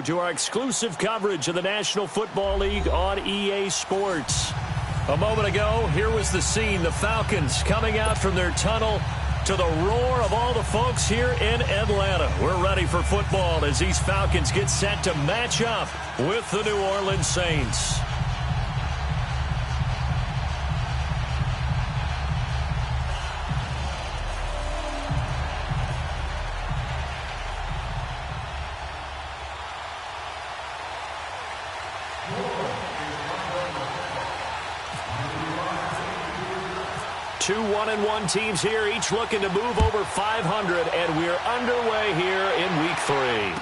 To our exclusive coverage of the National Football League on EA Sports. A moment ago, here was the scene. The Falcons coming out from their tunnel to the roar of all the folks here in Atlanta. We're ready for football as these Falcons get set to match up with the New Orleans Saints. Two 1-1 teams here, each looking to move over 500, and we're underway here in Week 3.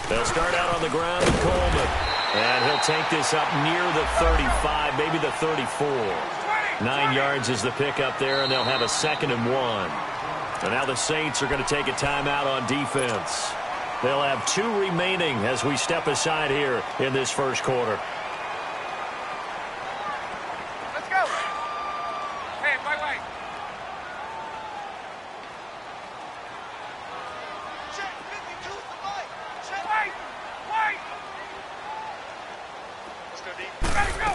They'll start out on the ground with Coleman. And he'll take this up near the 35, maybe the 34. 9 yards is the pickup there, and they'll have a 2nd and 1. And now the Saints are going to take a timeout on defense. They'll have 2 remaining as we step aside here in this first quarter. Let's go. Hey, wait. Check 52 the mic. Check. Wait. Let's go deep. Ready, go.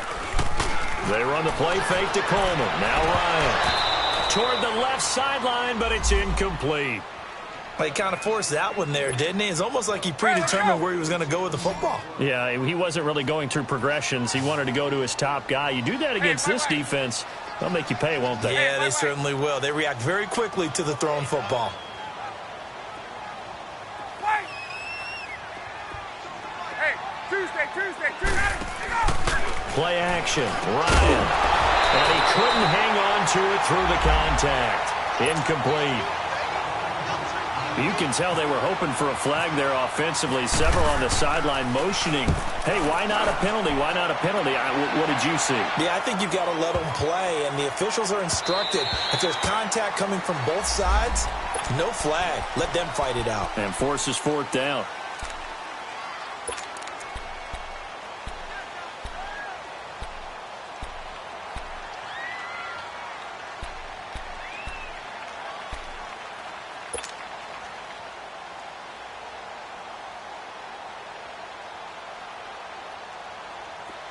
They run the play fake to Coleman. Now Ryan toward the left sideline, but it's incomplete. He kind of forced that one there, didn't he? It's almost like he predetermined where he was going to go with the football. Yeah, he wasn't really going through progressions. He wanted to go to his top guy. You do that against this defense, they'll make you pay, won't they? Yeah, they certainly will. They react very quickly to the thrown football. Hey, Tuesday. Play action. Ryan. And he couldn't hang on to it through the contact. Incomplete. You can tell they were hoping for a flag there offensively. Several on the sideline motioning. Hey, why not a penalty? Why not a penalty? What did you see? Yeah, I think you've got to let them play, and the officials are instructed. If there's contact coming from both sides, no flag. Let them fight it out. And forces 4th down.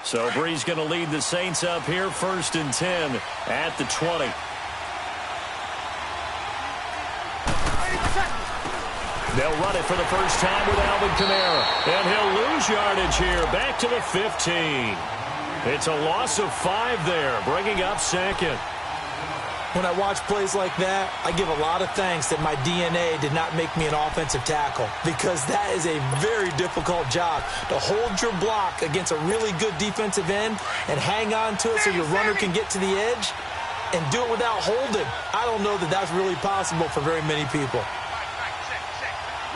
So Bree's going to lead the Saints up here, 1st and 10 at the 20. They'll run it for the first time with Alvin Kamara. And he'll lose yardage here, back to the 15. It's a loss of 5 there, bringing up 2nd. When I watch plays like that, I give a lot of thanks that my DNA did not make me an offensive tackle, because that is a very difficult job to hold your block against a really good defensive end and hang on to it so your runner can get to the edge and do it without holding. I don't know that that's really possible for very many people.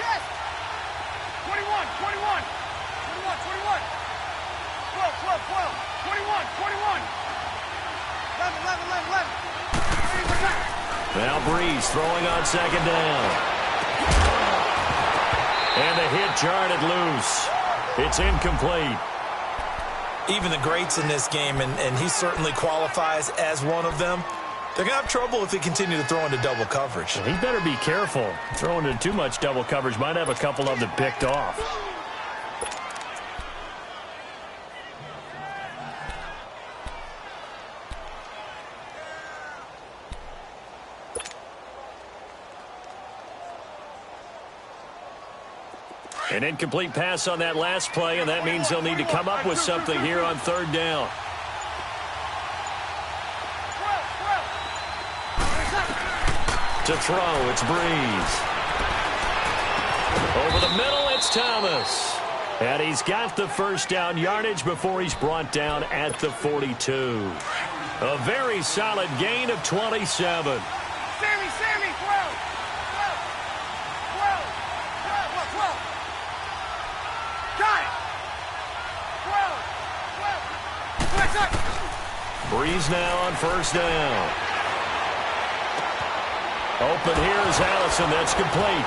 Yes. 21. 12. 21. 11. Now Breeze throwing on 2nd down. And the hit jarred it loose. It's incomplete. Even the greats in this game, and he certainly qualifies as one of them, they're going to have trouble if they continue to throw into double coverage. He better be careful. Throwing into too much double coverage might have a couple of them picked off. An incomplete pass on that last play, and that means they'll need to come up with something here on 3rd down. To throw, it's Breeze. Over the middle, it's Thomas. And he's got the first down yardage before he's brought down at the 42. A very solid gain of 27. Sammy, 12. 12. 12. Got it. 12. 12. Breeze now on first down. Open here is Allison. That's complete.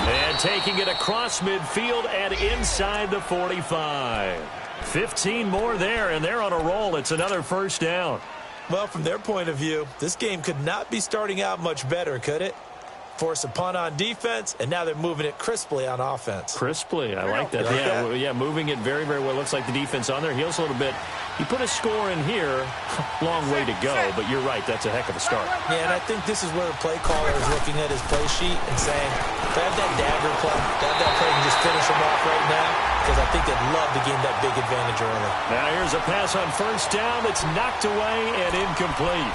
And taking it across midfield and inside the 45. 15 more there, and they're on a roll. It's another first down. Well, from their point of view, this game could not be starting out much better, could it? Force a punt on defense, and now they're moving it crisply on offense. Crisply, I like that. Yeah, moving it very, very well. Looks like the defense on their heels a little bit. You put a score in here, long way to go, but you're right, that's a heck of a start. Yeah, and I think this is where the play caller is looking at his play sheet and saying, if I have that dagger play, that play and just finish them off right now, because I think they'd love to gain that big advantage early. Now here's a pass on first down that's knocked away and incomplete.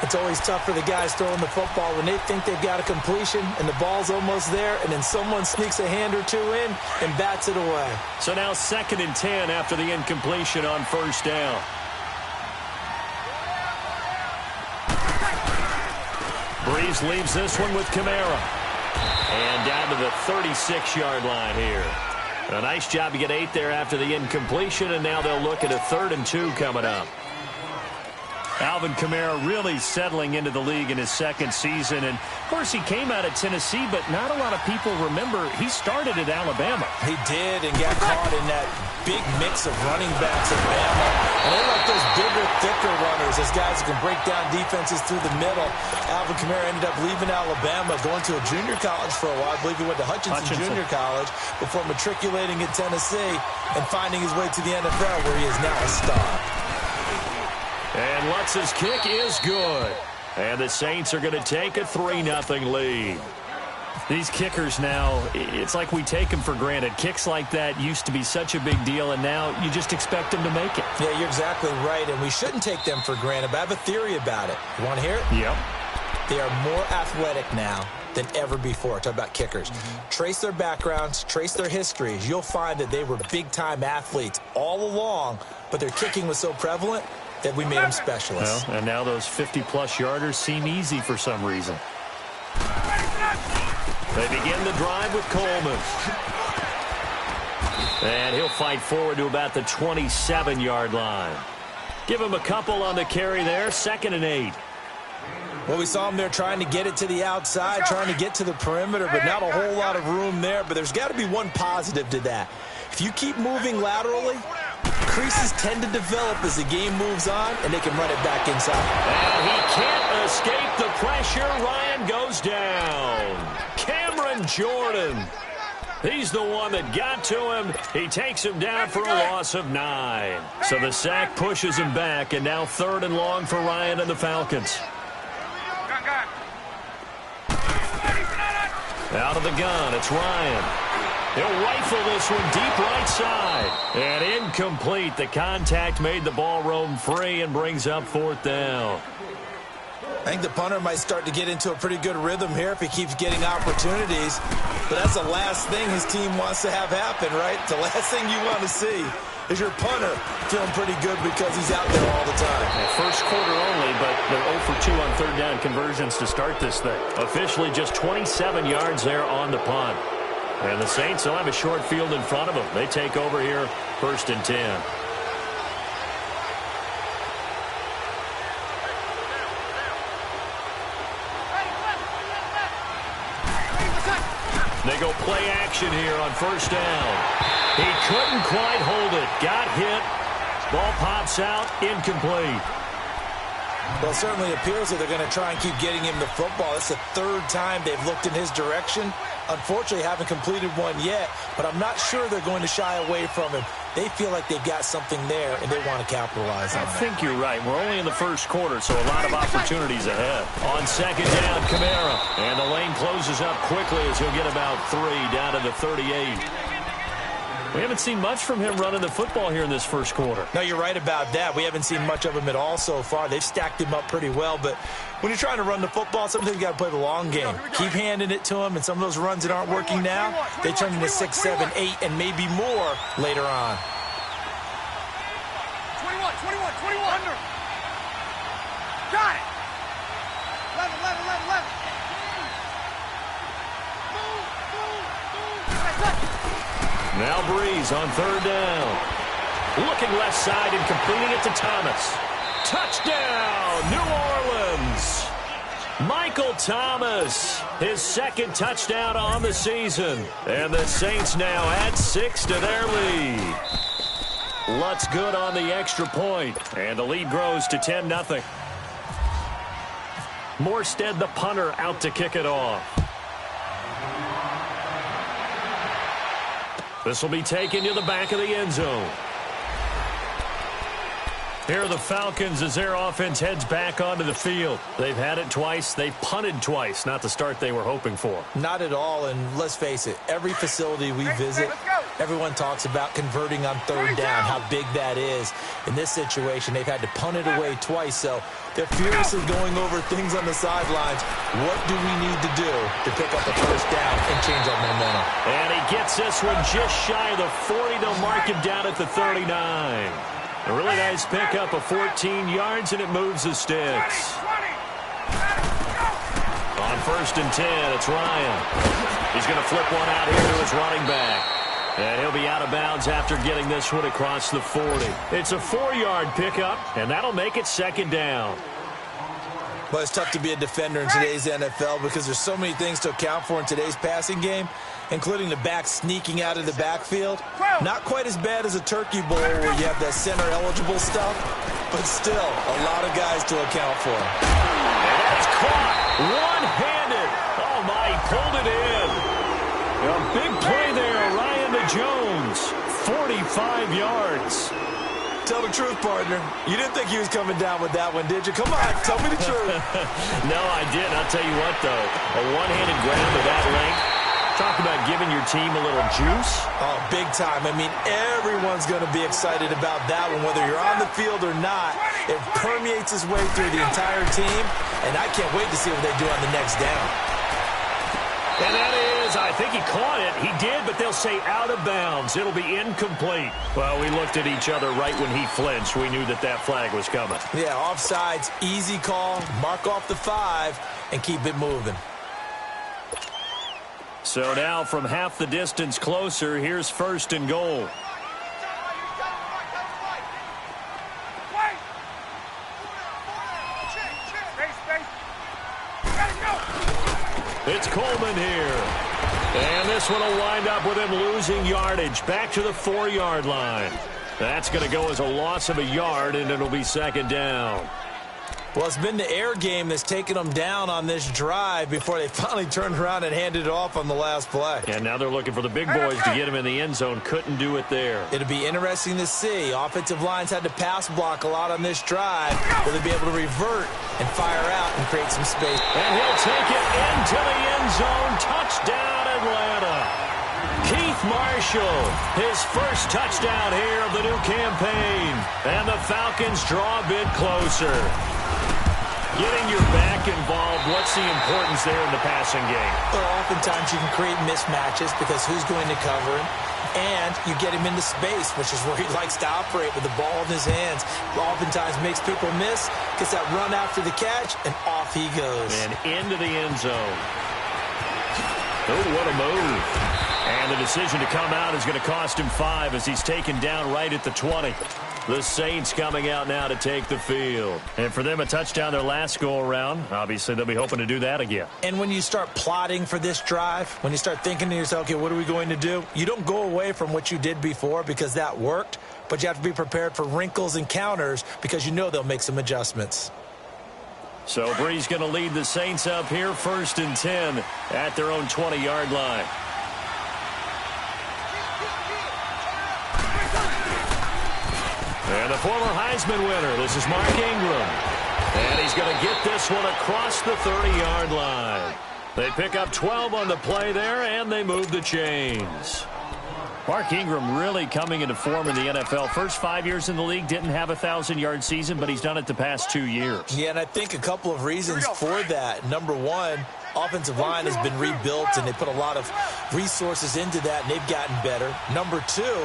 It's always tough for the guys throwing the football when they think they've got a completion and the ball's almost there, and then someone sneaks a hand or two in and bats it away. So now 2nd and 10 after the incompletion on first down. Breeze leaves this one with Kamara. And down to the 36-yard line here. A nice job to get 8 there after the incompletion, and now they'll look at a 3rd and 2 coming up. Alvin Kamara really settling into the league in his 2nd season. And, of course, he came out of Tennessee, but not a lot of people remember he started at Alabama. He did and got caught in that big mix of running backs at Bama. And they like those bigger, thicker runners, those guys who can break down defenses through the middle. Alvin Kamara ended up leaving Alabama, going to a junior college for a while. I believe he went to Hutchinson Junior College before matriculating at Tennessee and finding his way to the NFL, where he is now a star. And Lutz's kick is good. And the Saints are going to take a 3-0 lead. These kickers now, it's like we take them for granted. Kicks like that used to be such a big deal, and now you just expect them to make it. Yeah, you're exactly right, and we shouldn't take them for granted, but I have a theory about it. You want to hear it? Yep. They are more athletic now than ever before. Talk about kickers. Trace their backgrounds, trace their histories. You'll find that they were big-time athletes all along, but their kicking was so prevalent that we made them specialists. Well, and now those 50-plus yarders seem easy for some reason. They begin the drive with Coleman. And he'll fight forward to about the 27-yard line. Give him a couple on the carry there, 2nd and 8. Well, we saw him there trying to get it to the outside, trying to get to the perimeter, but not a whole lot of room there. But there's got to be one positive to that. If you keep moving laterally, creases tend to develop as the game moves on, and they can run it back inside. And he can't escape the pressure. Ryan goes down. Cameron Jordan. He's the one that got to him. He takes him down for a loss of 9. So the sack pushes him back, and now 3rd and long for Ryan and the Falcons. Out of the gun, it's Ryan. He'll rifle this one deep right side. And incomplete. The contact made the ball roam free and brings up 4th down. I think the punter might start to get into a pretty good rhythm here if he keeps getting opportunities. But that's the last thing his team wants to have happen, right? The last thing you want to see is your punter feeling pretty good because he's out there all the time. First quarter only, but they're 0 for 2 on 3rd down conversions to start this thing. Officially just 27 yards there on the punt. And the Saints will have a short field in front of them. They take over here 1st and 10. They go play action here on 1st down. He couldn't quite hold it. Got hit. Ball pops out. Incomplete. Well, it certainly appears that they're going to try and keep getting him the football. It's the 3rd time they've looked in his direction. Unfortunately, haven't completed one yet, but I'm not sure they're going to shy away from him. They feel like they've got something there, and they want to capitalize on it. I think you're right. We're only in the first quarter, so a lot of opportunities ahead. On 2nd down, Kamara. And the lane closes up quickly as he'll get about 3 down to the 38. We haven't seen much from him running the football here in this first quarter. No, you're right about that. We haven't seen much of him at all so far. They've stacked him up pretty well, but when you're trying to run the football, sometimes you got to play the long game. Keep handing it to him, and some of those runs that aren't working now, they turn into 6, 7, 8, and maybe more later on. 21. Now Breeze on third down. Looking left side and completing it to Thomas. Touchdown, New Orleans. Michael Thomas, his second touchdown on the season. And the Saints now add 6 to their lead. Lutz good on the extra point. And the lead grows to 10-0. Morstead, the punter, out to kick it off. This will be taken to the back of the end zone. Here are the Falcons as their offense heads back onto the field. They've had it twice. They've punted twice. Not the start they were hoping for. Not at all, and let's face it, every facility we visit, everyone talks about converting on third down, how big that is. In this situation, they've had to punt it away twice, so they're furiously going over things on the sidelines. What do we need to do to pick up the first down and change our momentum? And he gets this one just shy of the 40. They'll mark him down at the 39. A really nice pickup of 14 yards, and it moves the sticks. On 1st and 10, it's Ryan. He's going to flip one out here to his running back. And he'll be out of bounds after getting this one across the 40. It's a 4-yard pickup, and that'll make it 2nd down. Well, it's tough to be a defender in today's NFL because there's so many things to account for in today's passing game, including the back sneaking out of the backfield. Not quite as bad as a turkey bowl where you have that center-eligible stuff, but still a lot of guys to account for. And that's caught one-handed. Oh, my, he pulled it in. A big play there, Ryan to Jones, 45 yards. Tell the truth, partner. You didn't think he was coming down with that one, did you? Come on, tell me the truth. No, I did. I'll tell you what, though. A one-handed grab of that length. Talk about giving your team a little juice. Oh, big time. I mean, everyone's going to be excited about that one, whether you're on the field or not. It permeates its way through the entire team, and I can't wait to see what they do on the next down. And that is, I think he caught it. He did, but they'll say out of bounds. It'll be incomplete. Well, we looked at each other right when he flinched. We knew that that flag was coming. Yeah, offsides, easy call, mark off the 5, and keep it moving. So now from half the distance closer, here's 1st and goal. It's Coleman here. And this one will wind up with him losing yardage. Back to the 4-yard line. That's going to go as a loss of a yard, and it'll be 2nd down. Well, it's been the air game that's taken them down on this drive before they finally turned around and handed it off on the last play. And now they're looking for the big boys to get him in the end zone. Couldn't do it there. It'll be interesting to see. Offensive lines had to pass block a lot on this drive. Will they be able to revert and fire out and create some space? And he'll take it into the end zone. Touchdown, Atlanta. Keith Marshall, his first touchdown here of the new campaign. And the Falcons draw a bit closer. Getting your back involved, what's the importance there in the passing game? Well, oftentimes you can create mismatches because who's going to cover him? And you get him into space, which is where he likes to operate with the ball in his hands. Oftentimes makes people miss, gets that run after the catch, and off he goes. And into the end zone. Oh, what a move. And the decision to come out is going to cost him 5 as he's taken down right at the 20. The Saints coming out now to take the field. And for them, a touchdown their last go-around. Obviously, they'll be hoping to do that again. And when you start plotting for this drive, when you start thinking to yourself, okay, what are we going to do? You don't go away from what you did before because that worked, but you have to be prepared for wrinkles and counters because you know they'll make some adjustments. So Bree's going to lead the Saints up here, 1st and 10 at their own 20-yard line. And the former Heisman winner, this is Mark Ingram. And he's going to get this one across the 30-yard line. They pick up 12 on the play there, and they move the chains. Mark Ingram really coming into form in the NFL. First 5 years in the league, didn't have a 1,000-yard season, but he's done it the past 2 years. Yeah, and I think a couple of reasons for that. Number one, offensive line has been rebuilt, and they put a lot of resources into that, and they've gotten better. Number two,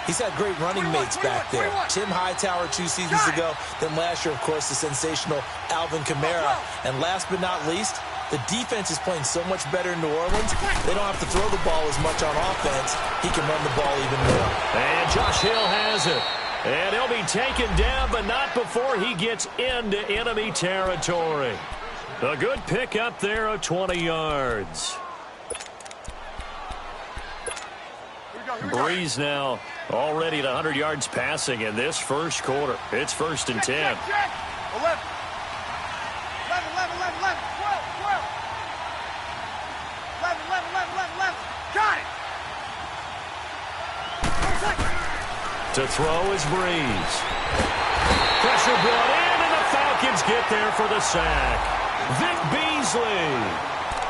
he's had great running mates back there. Tim Hightower 2 seasons ago. Then last year, of course, the sensational Alvin Kamara. And last but not least, The defense is playing so much better in New Orleans, they don't have to throw the ball as much on offense. He can run the ball even more. And Josh Hill has it. And he'll be taken down, but not before he gets into enemy territory. A good pick up there of 20 yards. Breeze now already at 100 yards passing in this first quarter. It's 1st and 10. 11. 11, 11, 11, 11, 12, 12. 11, 11, 11, 11. Got it. To throw is Breeze. Pressure brought in, and the Falcons get there for the sack. Vic Beasley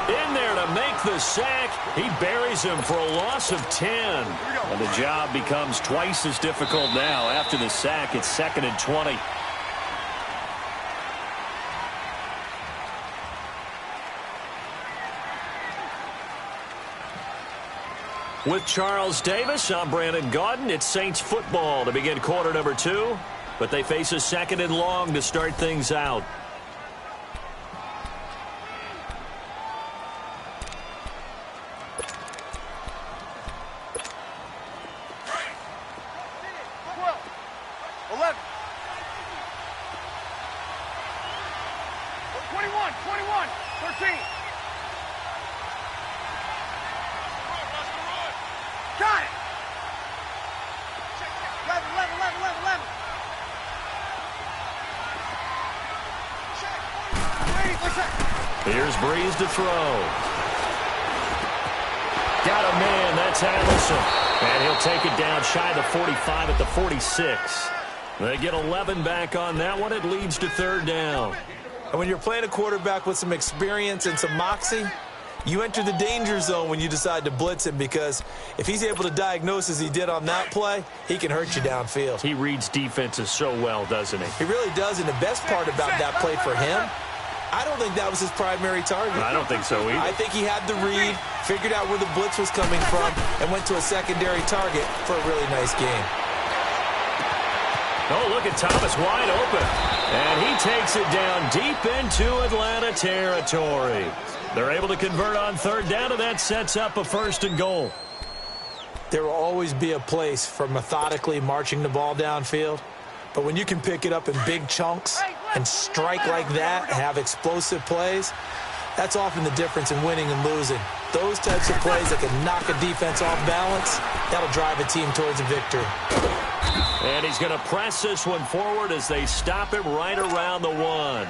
in there to make the sack. He buries him for a loss of 10. And the job becomes twice as difficult now. After the sack, it's 2nd and 20. With Charles Davis, I'm Brandon Gaudin. It's Saints football to begin quarter number 2. But they face a 2nd and long to start things out. Here's Breeze to throw. Got a man, that's Allison. And he'll take it down shy of the 45 at the 46. They get 11 back on that one. It leads to 3rd down. And when you're playing a quarterback with some experience and some moxie, you enter the danger zone when you decide to blitz him, because if he's able to diagnose as he did on that play, he can hurt you downfield. He reads defenses so well, doesn't he? He really does, and the best part about that play for him, I don't think that was his primary target. I don't think so either. I think he had the read, figured out where the blitz was coming from, and went to a secondary target for a really nice game. Oh, look at Thomas wide open. And he takes it down deep into Atlanta territory. They're able to convert on 3rd down, and that sets up a 1st and goal. There will always be a place for methodically marching the ball downfield. But when you can pick it up in big chunks and strike like that and have explosive plays, that's often the difference in winning and losing. Those types of plays that can knock a defense off balance, that'll drive a team towards a victory. And he's going to press this one forward as they stop him right around the 1.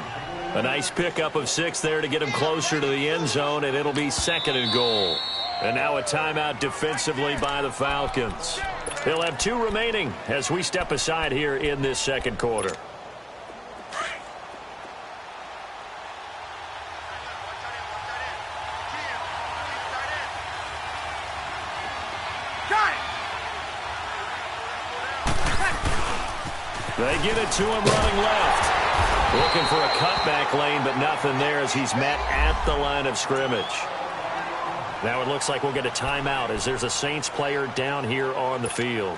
A nice pickup of 6 there to get him closer to the end zone, and it'll be 2nd and goal. And now a timeout defensively by the Falcons. He'll have 2 remaining as we step aside here in this 2nd quarter. They get it to him running left. Looking for a cutback lane, but nothing there as he's met at the line of scrimmage. Now it looks like we'll get a timeout as there's a Saints player down here on the field.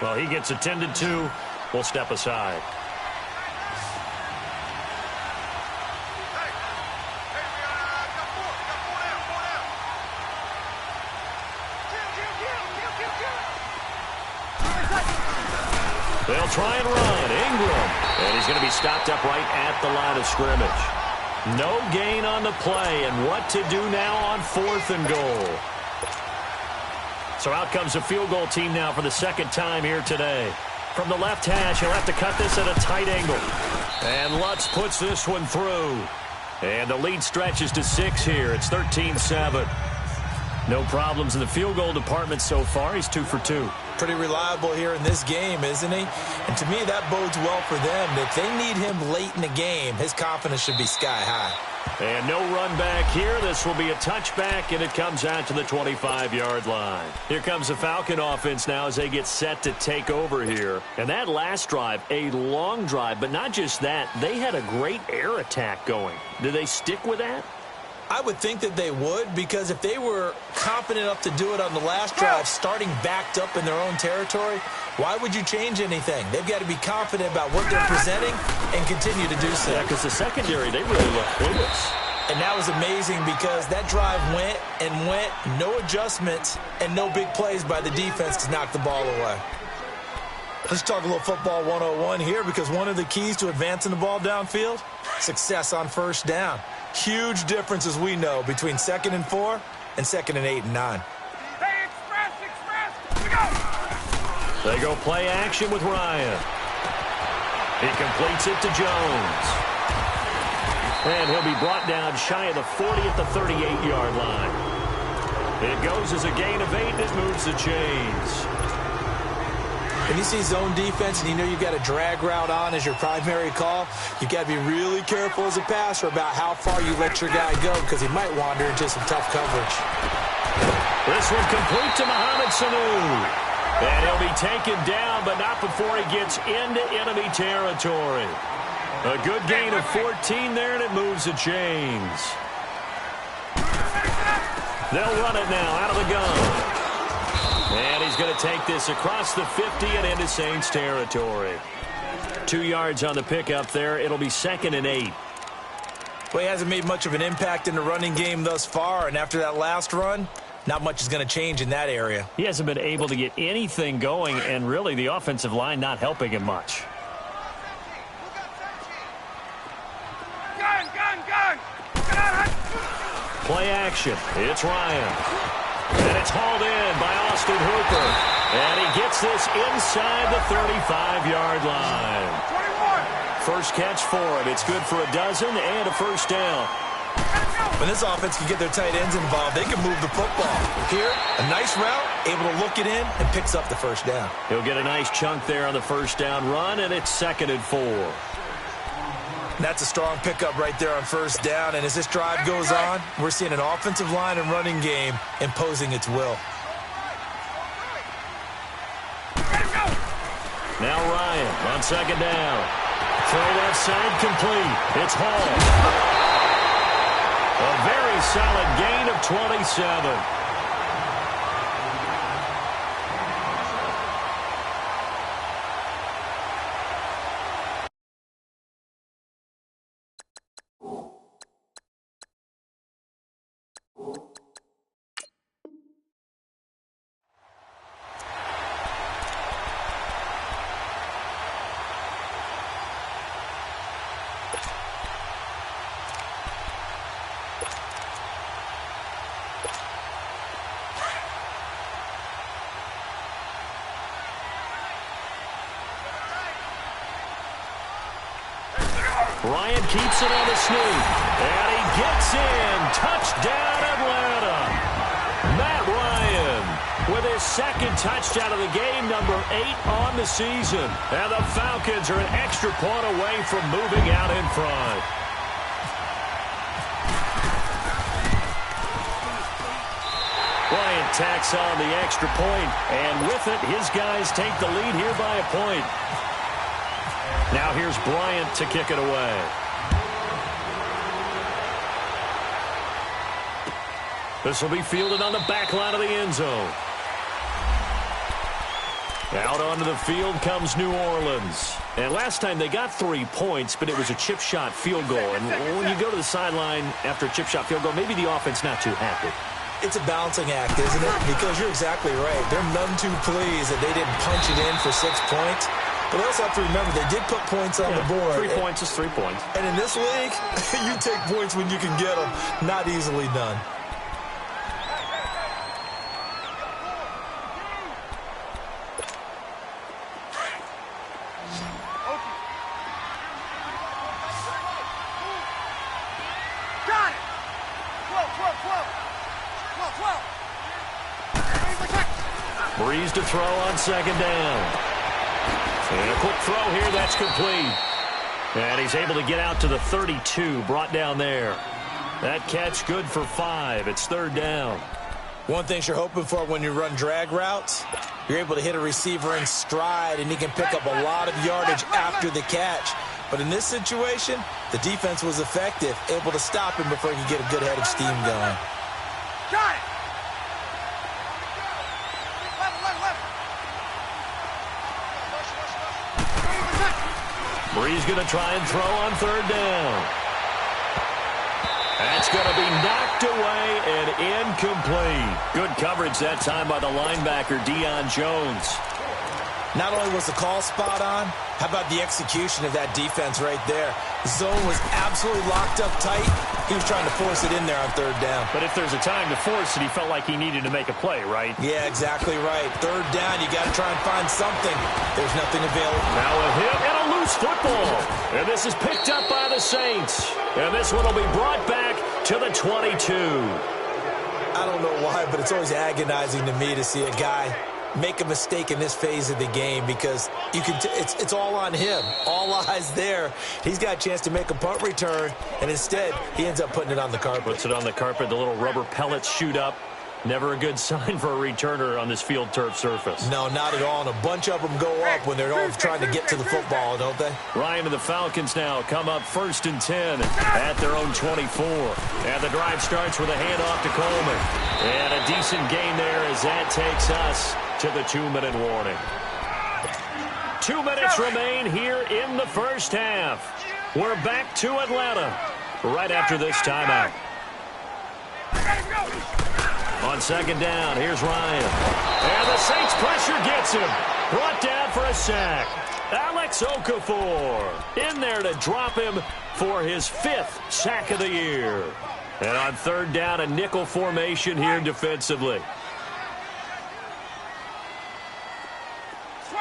Well, he gets attended to. We'll step aside. They'll try and run. Ingram. And he's going to be stopped up right at the line of scrimmage. No gain on the play, and what to do now on 4th and goal. So out comes a field goal team now for the 2nd time here today. From the left hash, he'll have to cut this at a tight angle. And Lutz puts this one through. And the lead stretches to 6 here. It's 13-7. No problems in the field goal department so far. He's 2 for 2. Pretty reliable here in this game, isn't he? And to me, that bodes well for them. If they need him late in the game, his confidence should be sky high. And no run back here. This will be a touchback, and it comes out to the 25-yard line. Here comes the Falcon offense now as they get set to take over here. And that last drive, a long drive, but not just that. They had a great air attack going. Do they stick with that? I would think that they would, because if they were confident enough to do it on the last drive, starting backed up in their own territory, why would you change anything? They've got to be confident about what they're presenting and continue to do so. Yeah, because the secondary, they really look clueless. And that was amazing because that drive went and went, no adjustments and no big plays by the defense to knock the ball away. Let's talk a little football 101 here because one of the keys to advancing the ball downfield, success on first down. Huge difference, as we know, between 2nd and 4 and 2nd and 8 and 9. Hey, express, we go! They go play action with Ryan. He completes it to Jones. And he'll be brought down shy of the 40 at the 38-yard line. It goes as a gain of 8. It moves the chains. When you see zone defense and you know you've got a drag route on as your primary call, you've got to be really careful as a passer about how far you let your guy go because he might wander into some tough coverage. This one complete to Mohamed Sanu. And he'll be taken down, but not before he gets into enemy territory. A good gain of 14 there, and it moves the chains. They'll run it now out of the gun. And he's going to take this across the 50 and into Saints territory. 2 yards on the pickup there. It'll be 2nd and 8. Well, he hasn't made much of an impact in the running game thus far, and after that last run, not much is going to change in that area. He hasn't been able to get anything going, and really the offensive line not helping him much. Gun! Play action. It's Ryan. And it's hauled in by Austin Hooper. And he gets this inside the 35-yard line. 21. First catch for him. It's good for a dozen and a first down. When this offense can get their tight ends involved, they can move the football. Here, a nice route, able to look it in, and picks up the first down. He'll get a nice chunk there on the first down run, and it's 2nd and 4. That's a strong pickup right there on first down, and as this drive goes on, we're seeing an offensive line and running game imposing its will. Now Ryan on 2nd down. Throw left side complete. It's Hall. A very solid gain of 27. Ryan keeps it on the sneak. And he gets in. Touchdown, Atlanta. Matt Ryan with his 2nd touchdown of the game, number 8 on the season. And the Falcons are an extra point away from moving out in front. Bryant tacks on the extra point, and with it, his guys take the lead here by a point. Now here's Bryant to kick it away. This will be fielded on the back line of the end zone. Out onto the field comes New Orleans. And last time they got 3 points, but it was a chip shot field goal. And when you go to the sideline after a chip shot field goal, maybe the offense not too happy. It's a balancing act, isn't it? Because you're exactly right. They're none too pleased that they didn't punch it in for 6 points. But we also have to remember they did put points on the board. 3 points is 3 points. And in this league, you take points when you can get them. Not easily done. Got it! 12. Breeze to throw on 2nd down. And a quick throw here, that's complete. And he's able to get out to the 32, brought down there. That catch good for 5. It's 3rd down. One thing you're hoping for when you run drag routes, you're able to hit a receiver in stride, and he can pick up a lot of yardage after the catch. But in this situation, the defense was effective, able to stop him before he could get a good head of steam going. Got it! Breeze going to try and throw on 3rd down. That's going to be knocked away and incomplete. Good coverage that time by the linebacker, Deion Jones. Not only was the call spot on, how about the execution of that defense right there? The zone was absolutely locked up tight. He was trying to force it in there on third down. But if there's a time to force it, he felt like he needed to make a play, right? Yeah, exactly right. Third down, you got to try and find something. There's nothing available. Now a hit and a loose football. And this is picked up by the Saints. And this one will be brought back to the 22. I don't know why, but it's always agonizing to me to see a guy make a mistake in this phase of the game because you can it's all on him. All eyes there. He's got a chance to make a punt return, and instead he ends up putting it on the carpet. Puts it on the carpet. The little rubber pellets shoot up. Never a good sign for a returner on this field turf surface. No, not at all. And a bunch of them go up when they're all trying to get to the football, don't they? Ryan and the Falcons now come up 1st and 10 at their own 24. And the drive starts with a handoff to Coleman. And a decent gain there as that takes us to the 2-minute warning. 2 minutes remain here in the first half. We're back to Atlanta right after this timeout. On second down, here's Ryan. And the Saints pressure gets him. Brought down for a sack. Alex Okafor in there to drop him for his 5th sack of the year. And on third down, a nickel formation here defensively. 20.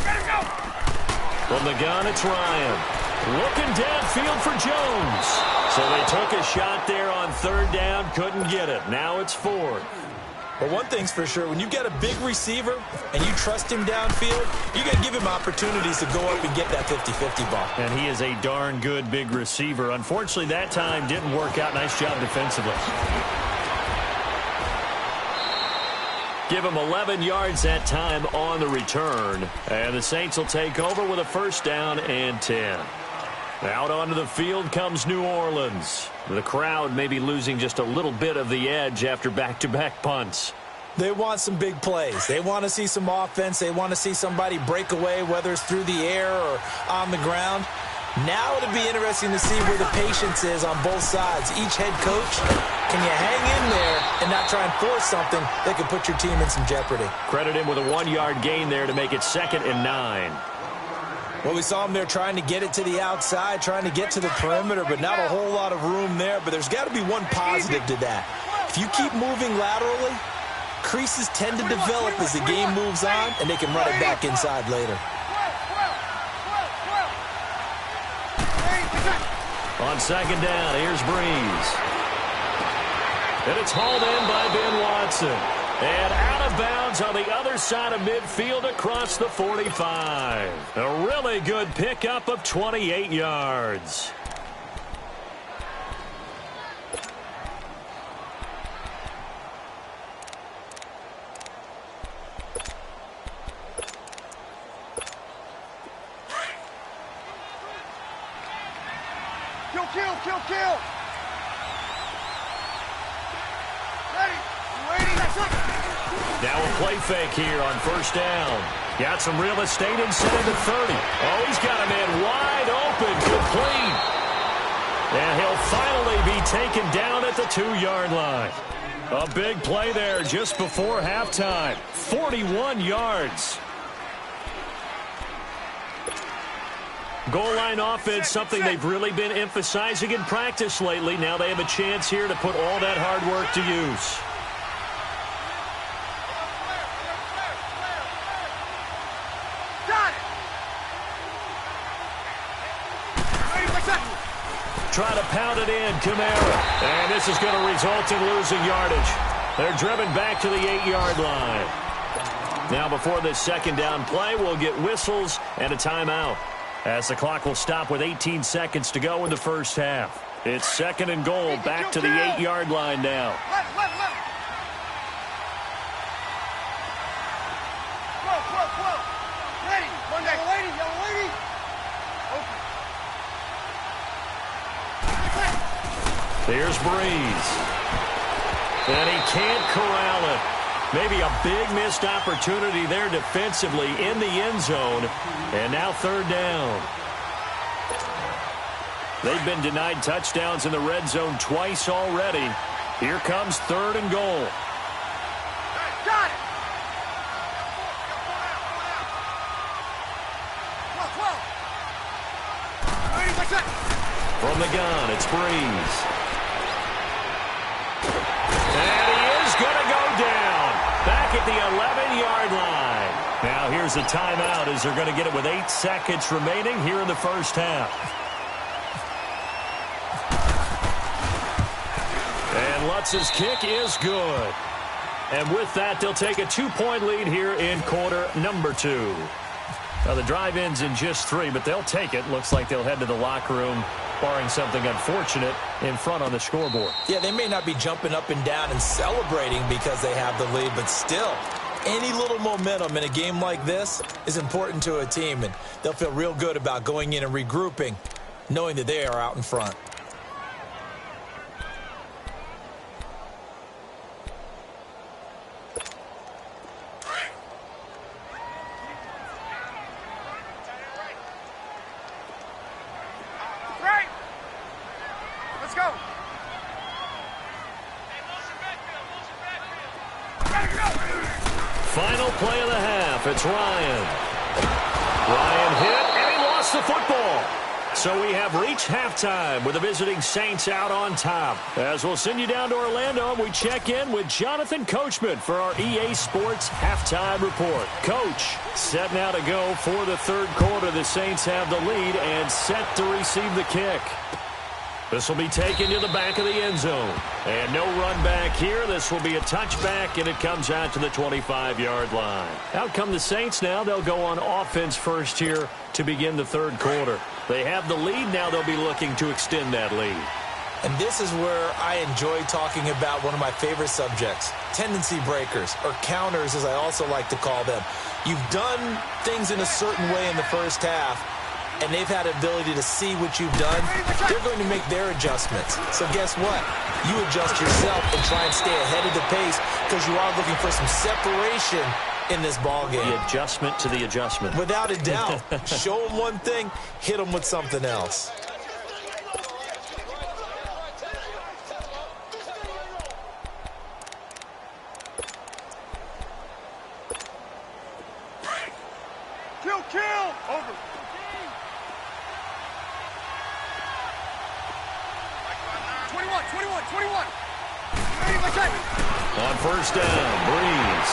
Ready to go. From the gun, it's Ryan. Looking downfield for Jones. So they took a shot there on third down, couldn't get it. Now it's 4th. But one thing's for sure, when you've got a big receiver and you trust him downfield, you got to give him opportunities to go up and get that 50-50 ball. And he is a darn good big receiver. Unfortunately, that time didn't work out. Nice job defensively. Give him 11 yards that time on the return. And the Saints will take over with a 1st down and 10. Out onto the field comes New Orleans. The crowd may be losing just a little bit of the edge after back-to-back punts. They want some big plays. They want to see some offense. They want to see somebody break away, whether it's through the air or on the ground. Now it'll be interesting to see where the patience is on both sides. Each head coach, can you hang in there and not try and force something that could put your team in some jeopardy? Credit him with a 1-yard gain there to make it 2nd and 9. Well, we saw him there trying to get it to the outside, trying to get to the perimeter, but not a whole lot of room there. But there's got to be one positive to that. If you keep moving laterally, creases tend to develop as the game moves on, and they can run it back inside later. On second down, here's Breeze. And it's hauled in by Ben Watson. And out of bounds on the other side of midfield across the 45. A really good pickup of 28 yards. Kill. Ready. Now a play fake here on 1st down. Got some real estate inside the 30. Oh, he's got a man wide open, complete. And he'll finally be taken down at the 2-yard line. A big play there just before halftime. 41 yards. Goal line offense, something they've really been emphasizing in practice lately. Now they have a chance here to put all that hard work to use. Got it. Try to pound it in, Kamara. And this is going to result in losing yardage. They're driven back to the 8-yard line. Now before this second down play, we'll get whistles and a timeout, as the clock will stop with 18 seconds to go in the first half. It's 2nd and goal, back to the 8-yard line now. Let. Whoa. Ready. One day. Yellow lady. Okay. Here's Breeze. And he can't corral it. Maybe a big missed opportunity there defensively in the end zone. And now 3rd down. They've been denied touchdowns in the red zone twice already. Here comes 3rd and goal. Got it. From the gun, it's Breeze. And he is going to go down. Back at the 11-yard line. Now here's a timeout as they're going to get it with 8 seconds remaining here in the first half. And Lutz's kick is good. And with that, they'll take a 2-point lead here in quarter number 2. Now, the drive ends in just 3, but they'll take it. Looks like they'll head to the locker room, barring something unfortunate, in front on the scoreboard. Yeah, they may not be jumping up and down and celebrating because they have the lead, but still, any little momentum in a game like this is important to a team, and they'll feel real good about going in and regrouping, knowing that they are out in front. Final play of the half. It's Ryan. Ryan hit, and he lost the football. So we have reached halftime with the visiting Saints out on top. As we'll send you down to Orlando, we check in with Jonathan Coachman for our EA Sports Halftime Report. Coach, set now to go for the 3rd quarter. The Saints have the lead and set to receive the kick. This will be taken to the back of the end zone. And no run back here. This will be a touchback, and it comes out to the 25-yard line. Out come the Saints now. They'll go on offense first here to begin the 3rd quarter. They have the lead. Now they'll be looking to extend that lead. And this is where I enjoy talking about one of my favorite subjects, tendency breakers, or counters as I also like to call them. You've done things in a certain way in the first half, and they've had the ability to see what you've done. They're going to make their adjustments. So guess what? You adjust yourself and try and stay ahead of the pace because you are looking for some separation in this ball game. The adjustment to the adjustment. Without a doubt. Show them one thing, hit them with something else. Kill! Over. 21. On first down, Breeze.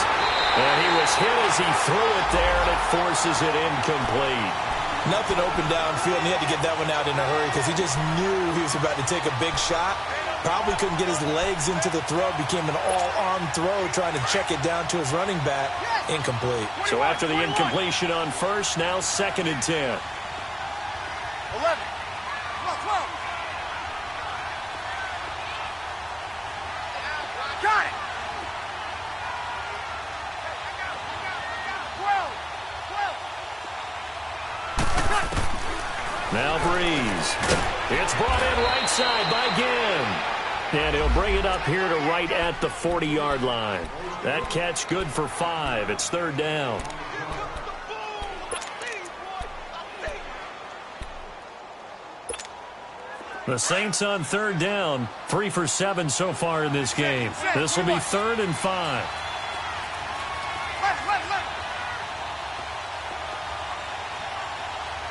And he was hit as he threw it there, and it forces it incomplete. Nothing open downfield, and he had to get that one out in a hurry because he just knew he was about to take a big shot. Probably couldn't get his legs into the throw. Became an all-arm throw, trying to check it down to his running back. Incomplete. So after the incompletion on first, now 2nd and 10. 11. 12. Got it. 12. Now Breeze. It's brought in right side by Ginn. And he'll bring it up here to right at the 40-yard line. That catch good for 5. It's 3rd down. The Saints on 3rd down. 3 for 7 so far in this game. This will be 3rd and 5.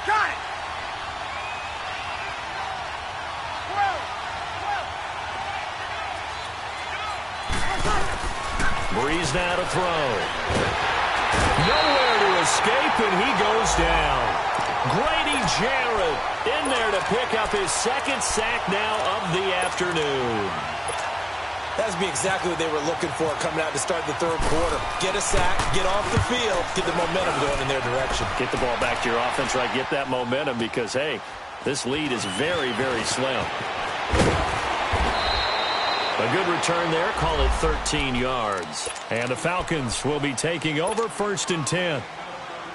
Got it. Breeze now to throw. Nowhere to escape, and he goes down. Grady Jarrett in there to pick up his 2nd sack now of the afternoon. That'd be exactly what they were looking for coming out to start the 3rd quarter. Get a sack, get off the field, get the momentum going in their direction. Get the ball back to your offense, right? Get that momentum because, hey, this lead is very, very slim. A good return there. Call it 13 yards. And the Falcons will be taking over 1st and 10.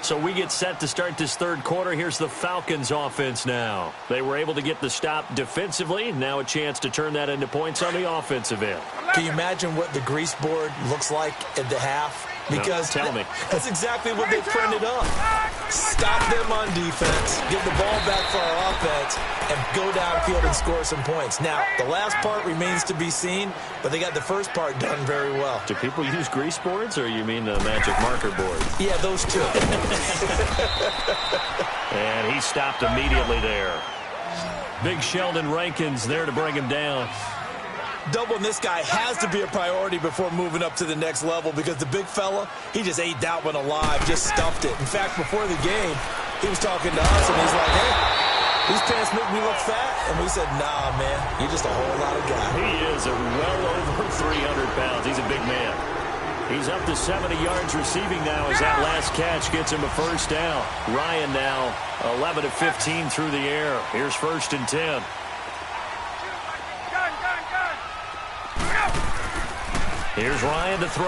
So we get set to start this 3rd quarter. Here's the Falcons offense now. They were able to get the stop defensively. Now a chance to turn that into points on the offensive end. Can you imagine what the grease board looks like at the half? Because tell me. That's exactly what they printed up. Stop them on defense, give the ball back for our offense, and go downfield and score some points. Now, the last part remains to be seen, but they got the first part done very well. Do people use grease boards, or you mean the magic marker board? Yeah, those two. And he stopped immediately there. Big Sheldon Rankins there to bring him down. Doubling this guy has to be a priority before moving up to the next level because the big fella, he just ate that one alive, just stuffed it. In fact, before the game, he was talking to us, and he's like, hey, these pants make me look fat. And we said, nah, man, you're just a whole lot of guy. He is well over 300 pounds. He's a big man. He's up to 70 yards receiving now as that last catch gets him a first down. Ryan now 11 of 15 through the air. Here's 1st and 10. Here's Ryan to throw.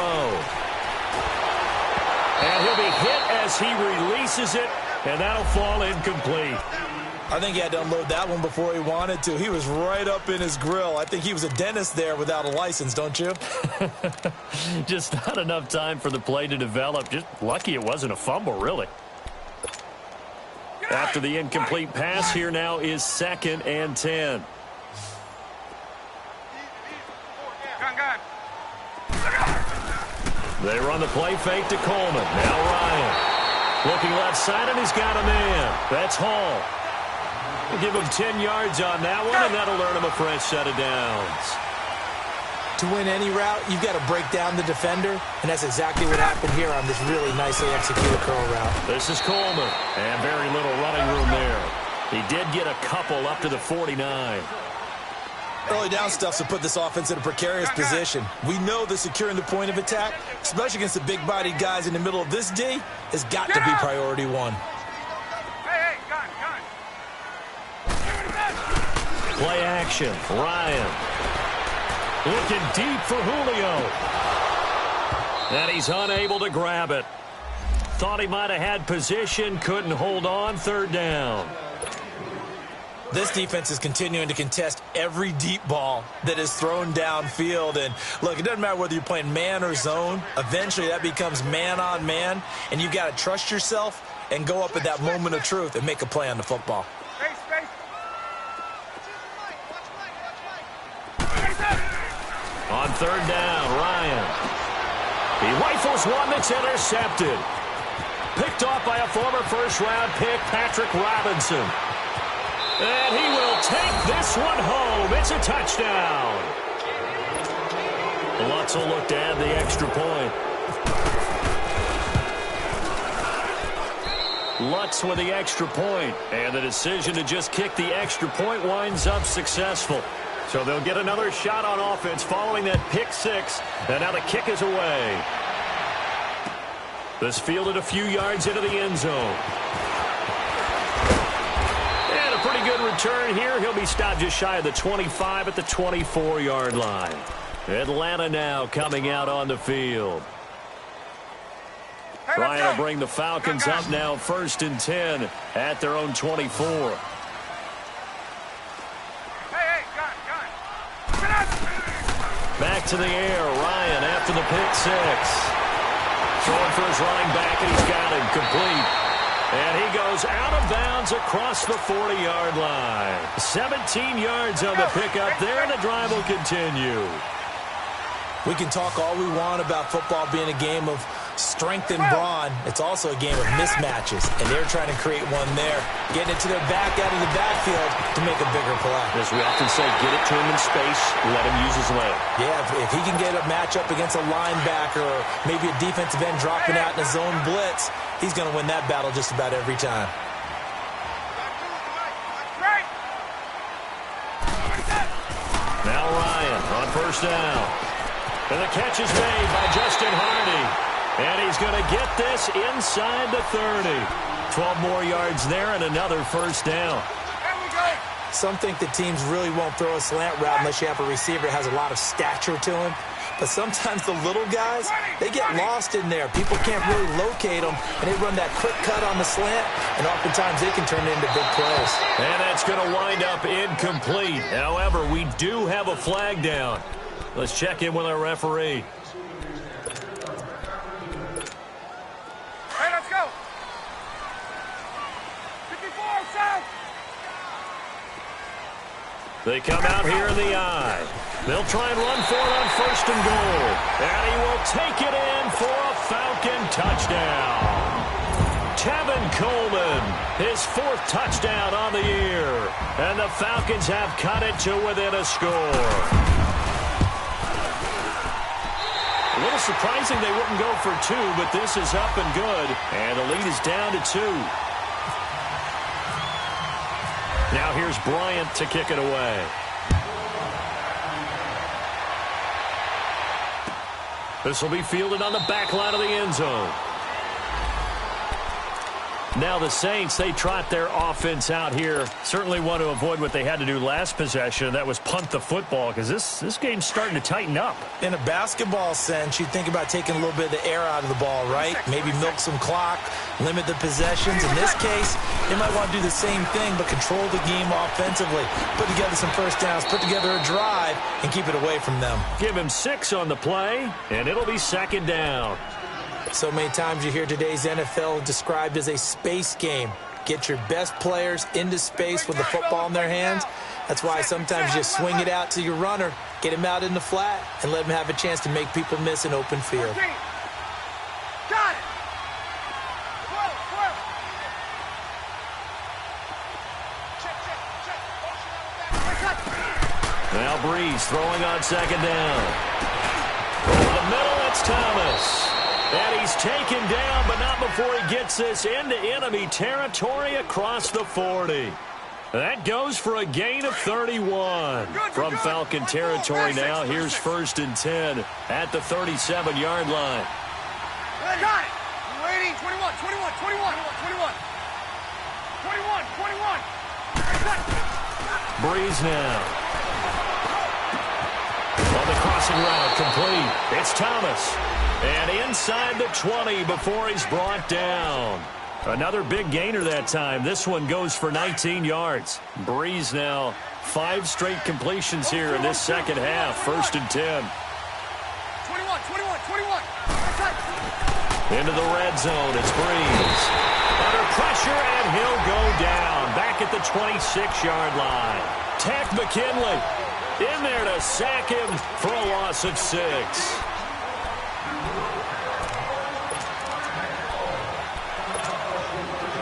And he'll be hit as he releases it, and that'll fall incomplete. I think he had to unload that one before he wanted to. He was right up in his grill. I think he was a dentist there without a license, don't you? Just not enough time for the play to develop. Just lucky it wasn't a fumble, really. After the incomplete pass, here now is 2nd and 10. They run the play fake to Coleman. Now Ryan. Looking left side, and he's got a man. That's Hall. We'll give him 10 yards on that one, and that'll earn him a fresh set of downs. To win any route, you've got to break down the defender, and that's exactly what happened here on this really nicely executed curl route. This is Coleman, and very little running room there. He did get a couple up to the 49. Early down stuffs will put this offense in a precarious position. We know that securing the point of attack, especially against the big-bodied guys in the middle of this D, has got to be priority one. Play action. Ryan. Looking deep for Julio. And he's unable to grab it. Thought he might have had position, couldn't hold on. 3rd down. This defense is continuing to contest every deep ball that is thrown downfield. And, look, it doesn't matter whether you're playing man or zone. Eventually, that becomes man-on-man, and you've got to trust yourself and go up at that moment of truth and make a play on the football. On 3rd down, Ryan. He rifles one that's intercepted. Picked off by a former first-round pick, Patrick Robinson. And he will take this one home. It's a touchdown. Lutz will look to add the extra point. Lutz with the extra point. And the decision to just kick the extra point winds up successful. So they'll get another shot on offense following that pick 6. And now the kick is away. This fielded a few yards into the end zone. Pretty good return here. He'll be stopped just shy of the 25 at the 24-yard line. Atlanta now coming out on the field. Ryan will bring the Falcons up now 1st and 10 at their own 24. Back to the air. Ryan after the pick 6. Throwing for his running back, and he's got him complete. And he goes out of bounds across the 40-yard line. 17 yards on the pickup there, and the drive will continue. We can talk all we want about football being a game of strength and brawn. It's also a game of mismatches, and they're trying to create one there. Getting it to their back out of the backfield to make a bigger play. As we often say, get it to him in space, let him use his leg. Yeah, if he can get a matchup against a linebacker or maybe a defensive end dropping out in a zone blitz, he's going to win that battle just about every time. Now Ryan on 1st down. And the catch is made by Justin Hardy. And he's going to get this inside the 30. 12 more yards there and another 1st down. Some think that teams really won't throw a slant route unless you have a receiver that has a lot of stature to him. But sometimes the little guys, they get lost in there. People can't really locate them, and they run that quick cut on the slant, and oftentimes they can turn it into big plays. And that's going to wind up incomplete. However, we do have a flag down. Let's check in with our referee. They come out here in the I. They'll try and run for it on 1st and goal. And he will take it in for a Falcon touchdown. Tevin Coleman, his 4th touchdown on the year. And the Falcons have cut it to within a score. A little surprising they wouldn't go for 2, but this is up and good. And the lead is down to 2. Now here's Bryant to kick it away. This will be fielded on the back line of the end zone. Now the Saints, they trot their offense out here. Certainly want to avoid what they had to do last possession. That was punt the football, because this game's starting to tighten up. In a basketball sense, you think about taking a little bit of the air out of the ball, right? Maybe milk some clock, limit the possessions. In this case, they might want to do the same thing, but control the game offensively. Put together some first downs, put together a drive, and keep it away from them. Give him 6 on the play, and it'll be 2nd down. So many times you hear today's NFL described as a space game. Get your best players into space with the football in their hands. That's why sometimes you just swing it out to your runner, get him out in the flat, and let him have a chance to make people miss an open field. Got it. Now Breeze throwing on 2nd down. Over the middle, it's Thomas. And he's taken down, but not before he gets this into enemy territory across the 40. That goes for a gain of 31. From Falcon territory now, here's 1st and 10 at the 37-yard line. Got it. Waiting. 21, 21, 21, 21. 21, 21. Breeze now. On the crossing route, complete. It's Thomas. And inside the 20 before he's brought down. Another big gainer that time. This one goes for 19 yards. Breeze now 5 straight completions here in this second half. 1st and 10. 21, 21, 21. Into the red zone. It's Breeze. Under pressure, and he'll go down. Back at the 26-yard line. Tack McKinley in there to sack him for a loss of 6.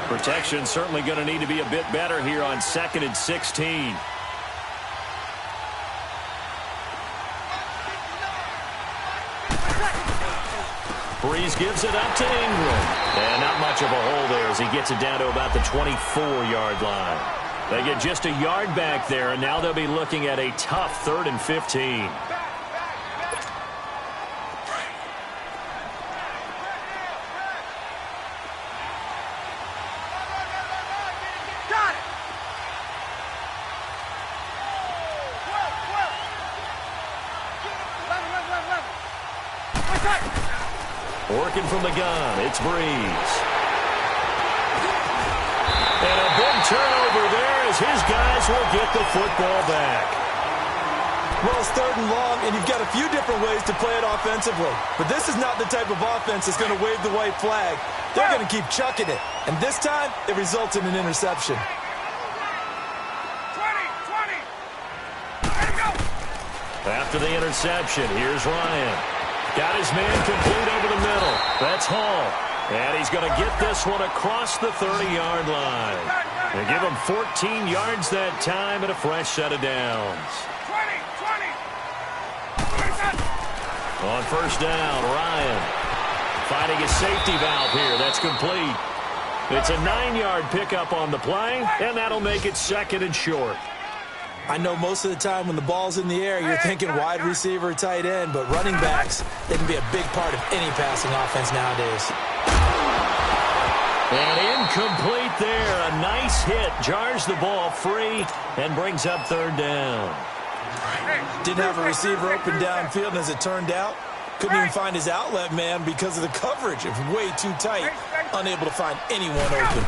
Protection certainly going to need to be a bit better here on 2nd and 16. Breeze gives it up to Ingram. And not much of a hole there as he gets it down to about the 24-yard line. They get just a yard back there, and now they'll be looking at a tough 3rd and 15. Working from the gun, it's Breeze. And a big turnover there as his guys will get the football back. Well, it's 3rd and long, and you've got a few different ways to play it offensively. But this is not the type of offense that's going to wave the white flag. They're going to keep chucking it. And this time, it results in an interception. 20, 20. Let go. After the interception, here's Ryan. Got his man complete over the middle. That's Hall. And he's going to get this one across the 30-yard line. They give him 14 yards that time and a fresh set of downs. 20, 20. On 1st down, Ryan finding a safety valve here. That's complete. It's a 9-yard pickup on the play, and that'll make it 2nd and short. I know most of the time when the ball's in the air, you're thinking wide receiver, tight end, but running backs, they can be a big part of any passing offense nowadays. And incomplete there. A nice hit. Jars the ball free and brings up 3rd down. Didn't have a receiver open downfield, and as it turned out, couldn't even find his outlet man because of the coverage. It was way too tight. Unable to find anyone open.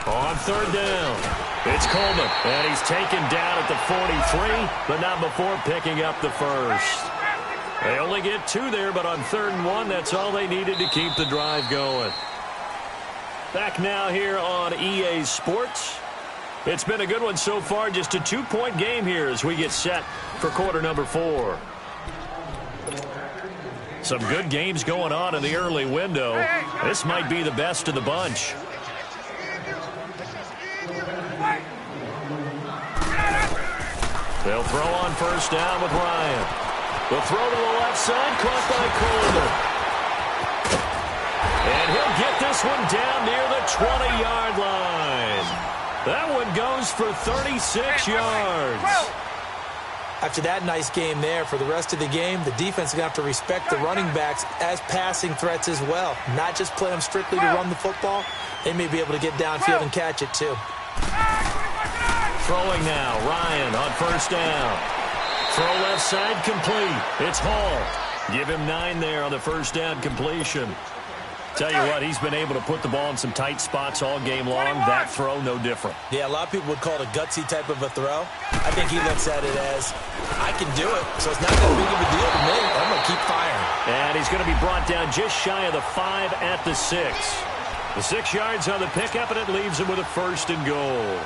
On 3rd down, it's Coleman. And he's taken down at the 43, but not before picking up the 1st. They only get 2 there, but on 3rd and 1, that's all they needed to keep the drive going. Back now here on EA Sports. It's been a good one so far. Just a 2-point game here as we get set for quarter number 4. Some good games going on in the early window. This might be the best of the bunch. They'll throw on first down with Ryan. The throw to the left side, caught by Coleman. And he'll get this one down near the 20-yard line. That one goes for 36 yards. After that nice game there, for the rest of the game, the defense is going to have to respect the running backs as passing threats as well. Not just play them strictly to run the football. They may be able to get downfield and catch it too. Throwing now, Ryan on first down. Throw left side complete. It's Hall. Give him 9 there on the first down completion. Tell you what, he's been able to put the ball in some tight spots all game long. That throw, no different. Yeah, a lot of people would call it a gutsy type of a throw. I think he looks at it as, I can do it, so it's not that big of a deal to me. I'm going to keep firing. And he's going to be brought down just shy of the 5 at the 6. The 6 yards on the pickup, and it leaves him with a first and goal.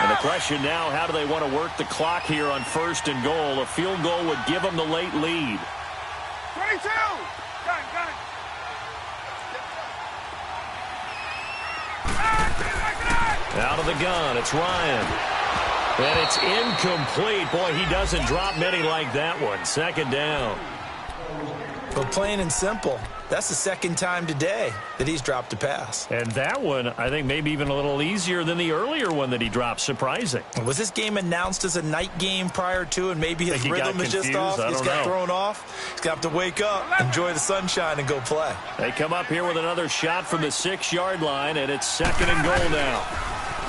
And the question now, how do they want to work the clock here on first and goal? A field goal would give them the late lead. 22! Got it. Out of the gun, it's Ryan. And it's incomplete. Boy, he doesn't drop many like that one. Second down. But plain and simple, that's the second time today that he's dropped a pass. And that one, I think, maybe even a little easier than the earlier one that he dropped. Surprising. Was this game announced as a night game prior to, and maybe his rhythm is just off? He's got thrown off. He's got to wake up, enjoy the sunshine, and go play. They come up here with another shot from the 6-yard line, and it's second and goal now.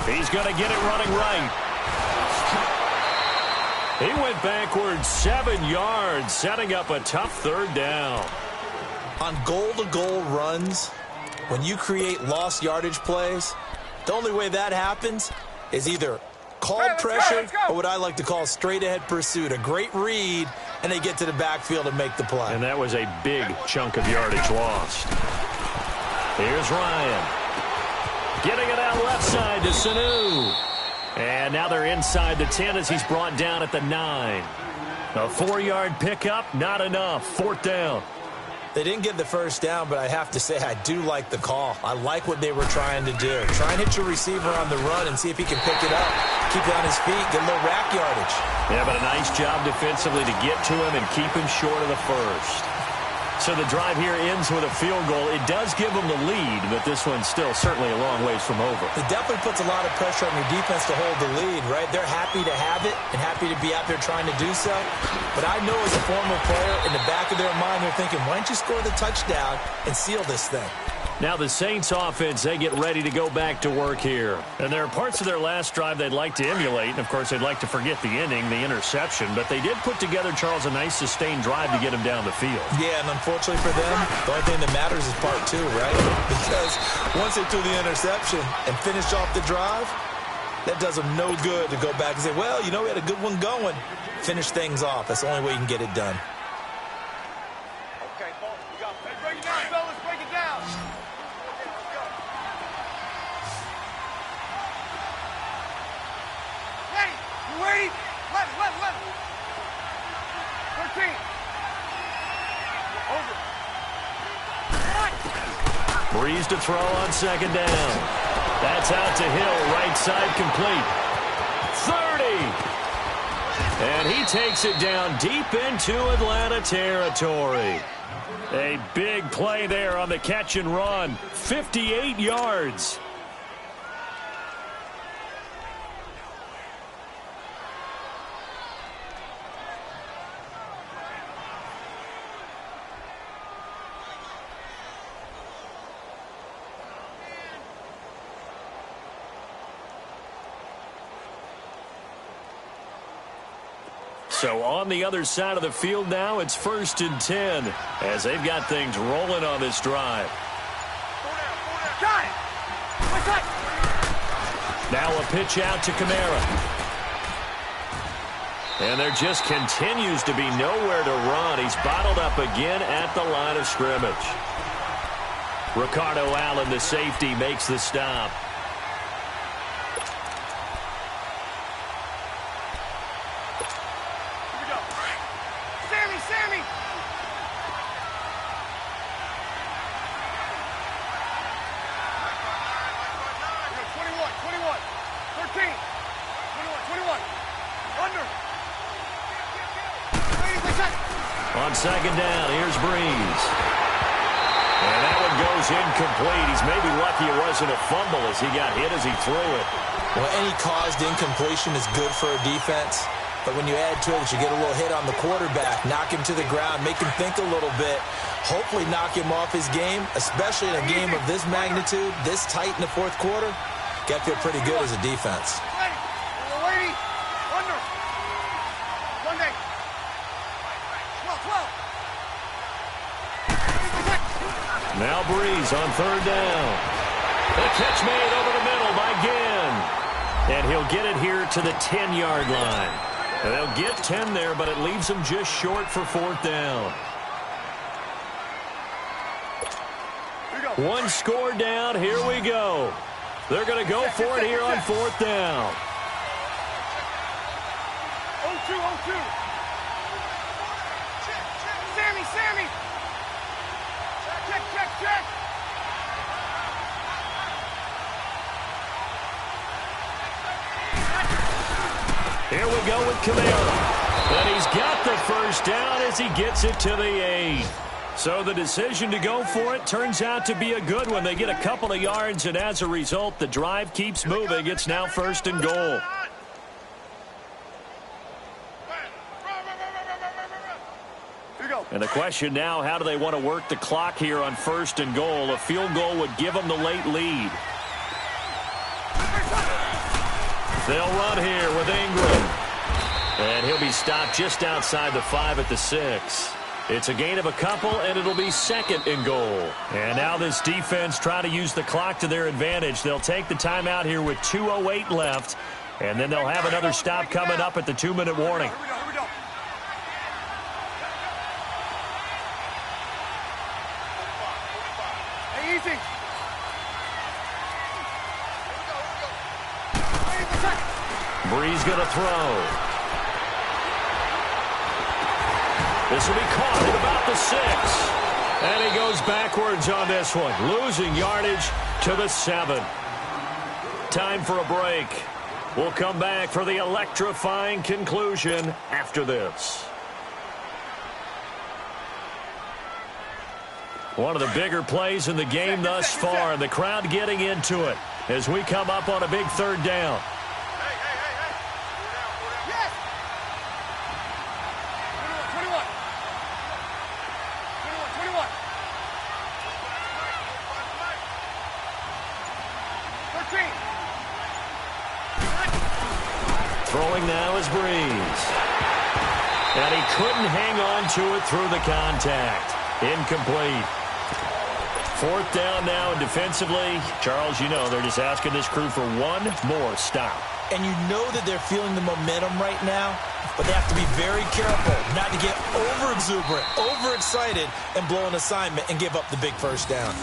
He's going to get it running right. He went backwards 7 yards, setting up a tough third down. On goal-to-goal runs, when you create lost yardage plays, the only way that happens is either called pressure or what I like to call straight-ahead pursuit. A great read, and they get to the backfield and make the play. And that was a big chunk of yardage lost. Here's Ryan. Getting it out left side to Sanu. And now they're inside the 10 as he's brought down at the 9. A 4-yard pickup, not enough. Fourth down. They didn't get the first down, but I have to say I do like the call. I like what they were trying to do. Try and hit your receiver on the run and see if he can pick it up. Keep it on his feet, get a little rack yardage. Yeah, but a nice job defensively to get to him and keep him short of the first. So the drive here ends with a field goal. It does give them the lead, but this one's still certainly a long ways from over. It definitely puts a lot of pressure on your defense to hold the lead, right? They're happy to have it and happy to be out there trying to do so. But I know as a former player, in the back of their mind, they're thinking, why don't you score the touchdown and seal this thing? Now the Saints offense, they get ready to go back to work here. And there are parts of their last drive they'd like to emulate. And, of course, they'd like to forget the inning, the interception. But they did put together, Charles, a nice sustained drive to get him down the field. Yeah, and unfortunately for them, the only thing that matters is part 2, right? Because once they threw the interception and finished off the drive, that does them no good to go back and say, well, you know, we had a good one going. Finish things off. That's the only way you can get it done. Okay, you got it. Break it down, fellas. Break it down. Ready. You ready? 11. 13. Over. Breeze to throw on second down. That's out to Hill, right side complete. 30. And he takes it down deep into Atlanta territory. A big play there on the catch and run. 58 yards. So on the other side of the field now, it's 1st and 10 as they've got things rolling on this drive. Got it. Now a pitch out to Kamara. And there just continues to be nowhere to run. He's bottled up again at the line of scrimmage. Ricardo Allen, the safety, makes the stop. Here we go. Sammy! 21, 13, 21. Under. On second down, here's Breeze. And that one goes incomplete. He's maybe lucky it wasn't a fumble as he got hit as he threw it. Well, any caused incompletion is good for a defense. But when you add to it that you get a little hit on the quarterback, knock him to the ground, make him think a little bit, hopefully knock him off his game, especially in a game of this magnitude, this tight in the fourth quarter, got to feel pretty good as a defense. Waiting. Under. Monday. 12. Now Breeze on third down. The catch made over the middle by Ginn. And he'll get it here to the 10-yard line. And they'll get 10 there, but it leaves them just short for fourth down. One score down. Here we go. They're going to go for it here on fourth down. 0-2. Sammy. Check. Here we go with Camara. And he's got the first down as he gets it to the 8. So the decision to go for it turns out to be a good one. They get a couple of yards, and as a result, the drive keeps moving. It's now first and goal. And the question now, how do they want to work the clock here on first and goal? A field goal would give them the late lead. They'll run here with Ingram. And he'll be stopped just outside the 5 at the 6. It's a gain of a couple, and it'll be second and goal. And now this defense trying to use the clock to their advantage. They'll take the timeout here with 2:08 left, and then they'll have another stop coming up at the 2-minute warning. Here we go. Hey, easy. Breeze going to throw. This will be caught at about the 6. And he goes backwards on this one, losing yardage to the 7. Time for a break. We'll come back for the electrifying conclusion after this. One of the bigger plays in the game thus far, and the crowd getting into it as we come up on a big third down. Yes. 21. 13. Throwing now is Breeze. And he couldn't hang on to it through the contact. Incomplete. Fourth down now, and defensively, Charles, you know, they're just asking this crew for one more stop. And you know that they're feeling the momentum right now, but they have to be very careful not to get over-exuberant, overexcited, and blow an assignment and give up the big first down.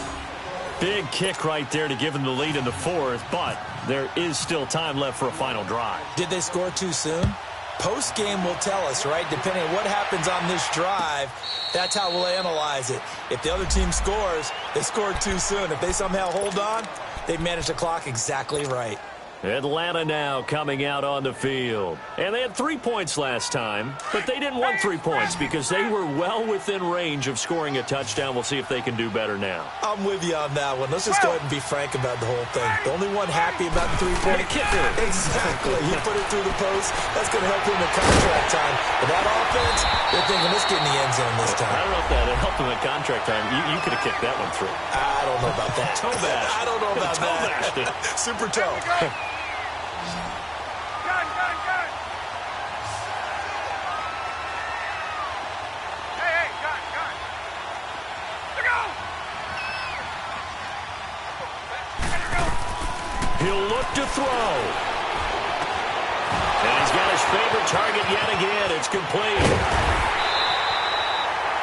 Big kick right there to give them the lead in the fourth, but there is still time left for a final drive. Did they score too soon? Post-game will tell us, right? Depending on what happens on this drive, that's how we'll analyze it. If the other team scores, they scored too soon. If they somehow hold on, they've managed the clock exactly right. Atlanta now coming out on the field. And they had 3 points last time, but they didn't want 3 points because they were well within range of scoring a touchdown. We'll see if they can do better now. I'm with you on that one. Let's just go ahead and be frank about the whole thing. The only one happy about the 3-point kicker. Exactly. He put it through the post. That's going to help him in contract time. But that offense, they're thinking, let's get in the end zone this time. I don't know if that helped him in contract time. You could have kicked that one through. I don't know about that. Toe bash. I don't know about toe that. bashed it. Super toe. Gun. Hey, gun. Look out! He'll look to throw. And He's got his favorite target yet again. It's complete.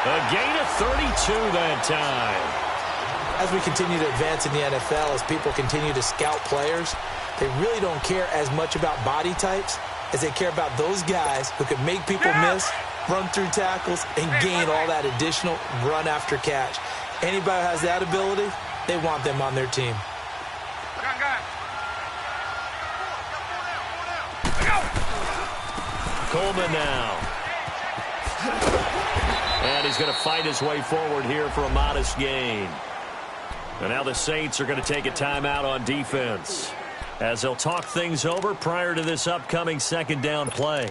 A gain of 32 that time. As we continue to advance in the NFL, as people continue to scout players, they really don't care as much about body types as they care about those guys who can make people miss, run through tackles, and gain all that additional run after catch. Anybody who has that ability, they want them on their team. Coleman now. And he's going to fight his way forward here for a modest gain. And now the Saints are going to take a timeout on defense as they'll talk things over prior to this upcoming second down play.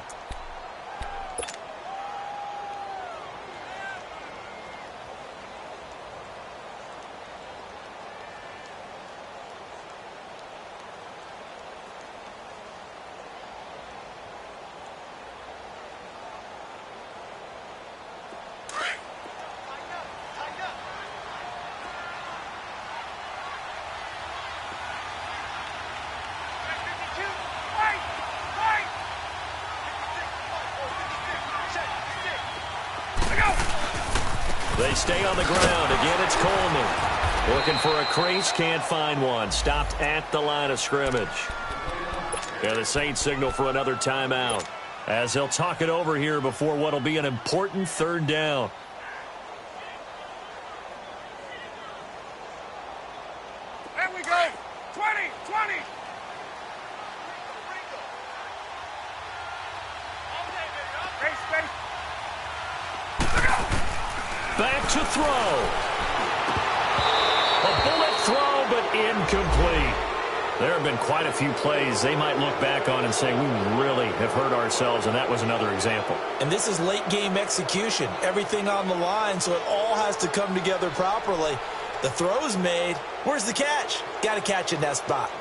They stay on the ground. Again, it's Coleman. Looking for a crease, can't find one. Stopped at the line of scrimmage. Yeah, the Saints signal for another timeout as they'll talk it over here before what'll be an important third down. There we go. 20, 20. Back to throw. A bullet throw, but incomplete. There have been quite a few plays they might look back on and say, we really have hurt ourselves, and that was another example. And this is late-game execution. Everything on the line, so it all has to come together properly. The throw's made. Where's the catch? Got to catch in that spot.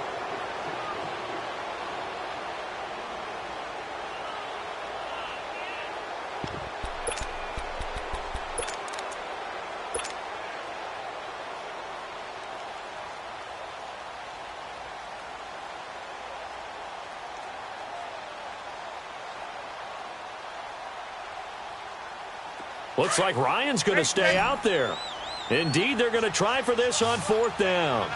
Looks like Ryan's going to stay out there. Indeed, they're going to try for this on fourth down.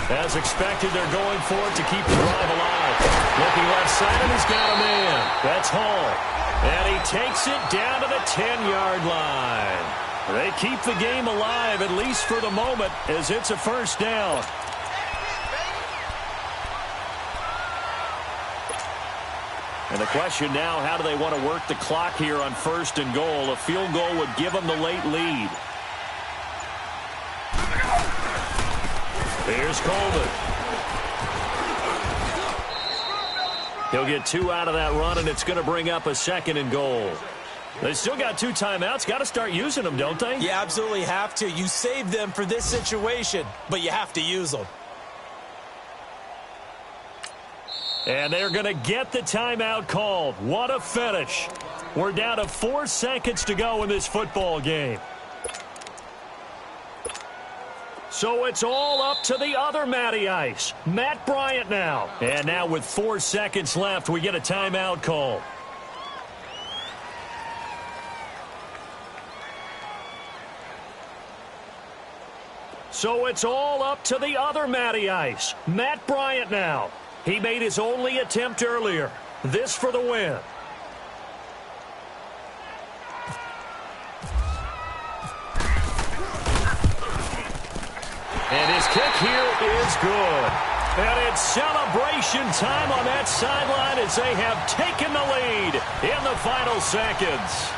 As expected, they're going for it to keep the drive alive. Looking left side, and he's got a man. That's Hall. And he takes it down to the 10-yard line. They keep the game alive, at least for the moment, as it's a first down. And the question now, how do they want to work the clock here on first and goal? A field goal would give them the late lead. Here's Coleman. He'll get 2 out of that run, and it's going to bring up a second and goal. They still got 2 timeouts. Got to start using them, don't they? You absolutely have to. You save them for this situation, but you have to use them. And they're going to get the timeout called. What a finish. We're down to 4 seconds to go in this football game. So it's all up to the other Matty Ice, Matt Bryant now. And now with 4 seconds left, we get a timeout call. So it's all up to the other Matty Ice, Matt Bryant now. He made his only attempt earlier. This for the win. And his kick here is good. And it's celebration time on that sideline as they have taken the lead in the final seconds.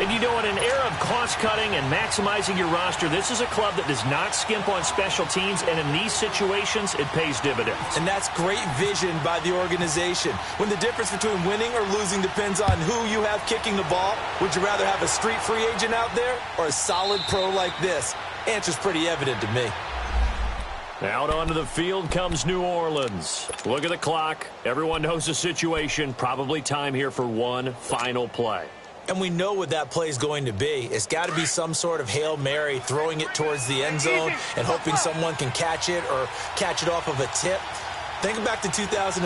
And you know, in an era of cost-cutting and maximizing your roster, this is a club that does not skimp on special teams, and in these situations, it pays dividends. And that's great vision by the organization. When the difference between winning or losing depends on who you have kicking the ball, would you rather have a street free agent out there or a solid pro like this? Answer's pretty evident to me. Out onto the field comes New Orleans. Look at the clock. Everyone knows the situation. Probably time here for one final play. and we know what that play is going to be. It's got to be some sort of Hail Mary, throwing it towards the end zone and hoping someone can catch it or catch it off of a tip. Think back to 2015.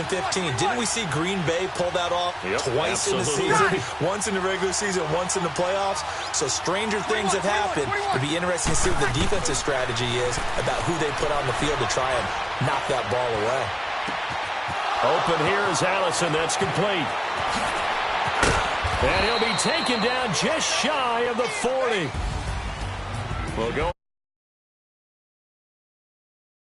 Didn't we see Green Bay pull that off twice in the season? Once in the regular season, once in the playoffs. So stranger things have happened. It'd be interesting to see what the defensive strategy is about who they put on the field to try and knock that ball away. Open here is Allison. That's complete. And he'll be taken down just shy of the 40. We'll go.